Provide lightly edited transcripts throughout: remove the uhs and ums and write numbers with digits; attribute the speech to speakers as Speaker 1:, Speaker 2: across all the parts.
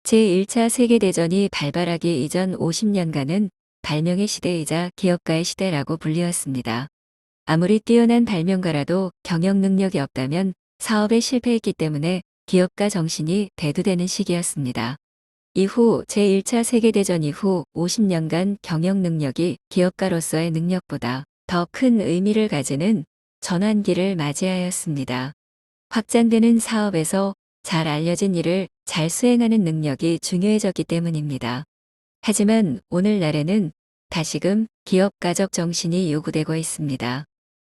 Speaker 1: 제1차 세계대전이 발발하기 이전 50년간은 발명의 시대이자 기업가의 시대라고 불리웠습니다. 아무리 뛰어난 발명가라도 경영 능력이 없다면 사업에 실패했기 때문에 기업가 정신이 대두되는 시기였습니다. 이후 제1차 세계대전 이후 50년간 경영 능력이 기업가로서의 능력보다 더 큰 의미를 가지는 전환기를 맞이하였습니다. 확장되는 사업에서 잘 알려진 일을 잘 수행하는 능력이 중요해졌기 때문입니다. 하지만 오늘날에는 다시금 기업가적 정신이 요구되고 있습니다.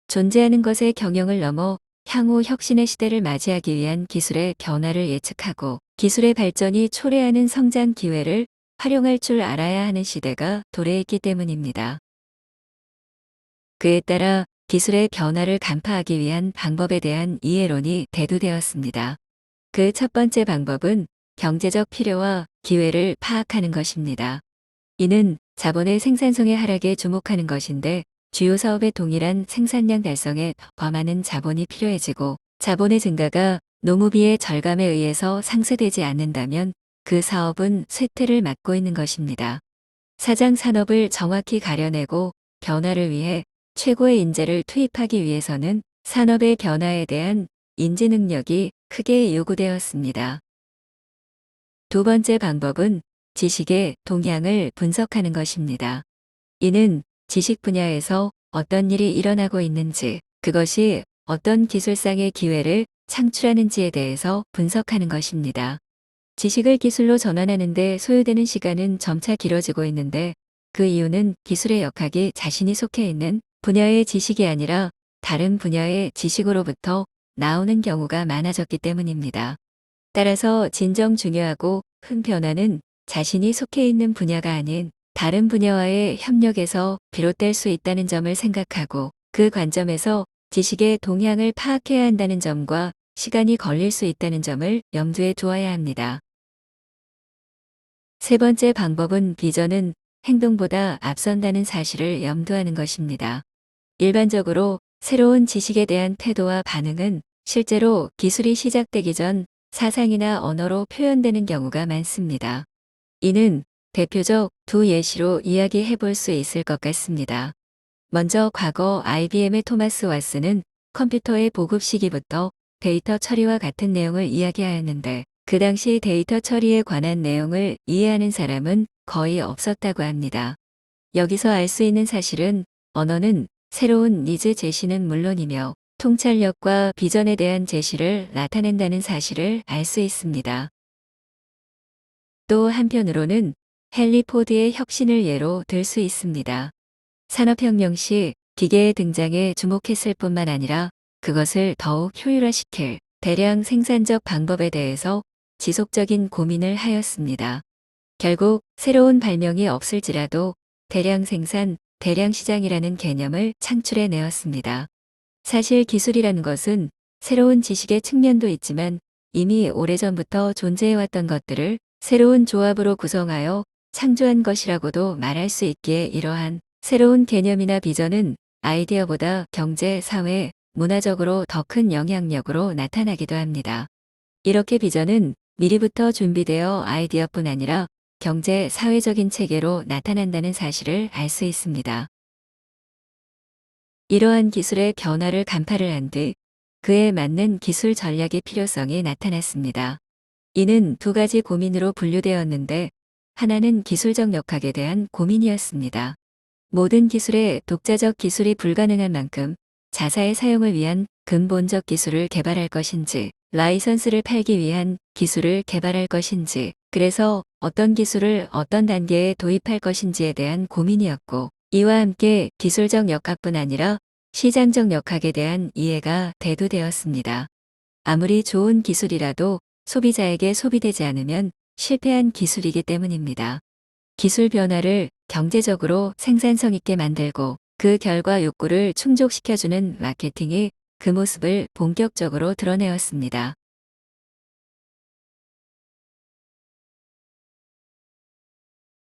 Speaker 1: 존재하는 것의 경영을 넘어 향후 혁신의 시대를 맞이하기 위한 기술의 변화를 예측하고 기술의 발전이 초래하는 성장 기회를 활용할 줄 알아야 하는 시대가 도래했기 때문입니다. 그에 따라 기술의 변화를 간파하기 위한 방법에 대한 이해론이 대두되었습니다. 그 첫 번째 방법은 경제적 필요와 기회를 파악하는 것입니다. 이는 자본의 생산성의 하락에 주목하는 것인데 주요 사업의 동일한 생산량 달성에 더 많은 자본이 필요해지고 자본의 증가가 노무비의 절감에 의해서 상쇄되지 않는다면 그 사업은 쇠퇴를 맞고 있는 것입니다. 사장 산업을 정확히 가려내고 변화를 위해 최고의 인재를 투입하기 위해서는 산업의 변화에 대한 인지 능력이 크게 요구되었습니다. 두 번째 방법은 지식의 동향을 분석하는 것입니다. 이는 지식 분야에서 어떤 일이 일어나고 있는지, 그것이 어떤 기술상의 기회를 창출하는지에 대해서 분석하는 것입니다. 지식을 기술로 전환하는 데 소요되는 시간은 점차 길어지고 있는데 그 이유는 기술의 역학이 자신이 속해 있는 분야의 지식이 아니라 다른 분야의 지식으로부터 나오는 경우가 많아졌기 때문입니다. 따라서 진정 중요하고 큰 변화는 자신이 속해 있는 분야가 아닌 다른 분야와의 협력에서 비롯될 수 있다는 점을 생각하고 그 관점에서 지식의 동향을 파악해야 한다는 점과 시간이 걸릴 수 있다는 점을 염두에 두어야 합니다. 세 번째 방법은 비전은 행동보다 앞선다는 사실을 염두하는 것입니다. 일반적으로 새로운 지식에 대한 태도와 반응은 실제로 기술이 시작되기 전 사상이나 언어로 표현되는 경우가 많습니다. 이는 대표적 두 예시로 이야기해 볼 수 있을 것 같습니다. 먼저 과거 IBM의 토마스 왓슨은 컴퓨터의 보급 시기부터 데이터 처리와 같은 내용을 이야기하였는데 그 당시 데이터 처리에 관한 내용을 이해하는 사람은 거의 없었다고 합니다. 여기서 알 수 있는 사실은 언어는 새로운 니즈 제시는 물론이며 통찰력과 비전에 대한 제시를 나타낸다는 사실을 알 수 있습니다. 또 한편으로는 헨리 포드의 혁신을 예로 들 수 있습니다. 산업혁명 시 기계의 등장에 주목했을 뿐만 아니라 그것을 더욱 효율화시킬 대량 생산적 방법에 대해서 지속적인 고민을 하였습니다. 결국 새로운 발명이 없을지라도 대량 생산, 대량 시장이라는 개념을 창출해내었습니다. 사실 기술이라는 것은 새로운 지식의 측면도 있지만 이미 오래전부터 존재해왔던 것들을 새로운 조합으로 구성하여 창조한 것이라고도 말할 수 있기에 이러한 새로운 개념이나 비전은 아이디어보다 경제, 사회, 문화적으로 더 큰 영향력으로 나타나기도 합니다. 이렇게 비전은 미리부터 준비되어 아이디어뿐 아니라 경제, 사회적인 체계로 나타난다는 사실을 알 수 있습니다. 이러한 기술의 변화를 간파를 한 뒤 그에 맞는 기술 전략의 필요성이 나타났습니다. 이는 두 가지 고민으로 분류되었는데 하나는 기술적 역학에 대한 고민이었습니다. 모든 기술의 독자적 기술이 불가능한 만큼 자사의 사용을 위한 근본적 기술을 개발할 것인지 라이선스를 팔기 위한 기술을 개발할 것인지 그래서 어떤 기술을 어떤 단계에 도입할 것인지에 대한 고민이었고 이와 함께 기술적 역학뿐 아니라 시장적 역학에 대한 이해가 대두되었습니다. 아무리 좋은 기술이라도 소비자에게 소비되지 않으면 실패한 기술이기 때문입니다. 기술 변화를 경제적으로 생산성 있게 만들고 그 결과 욕구를 충족시켜주는 마케팅이 그 모습을 본격적으로 드러내었습니다.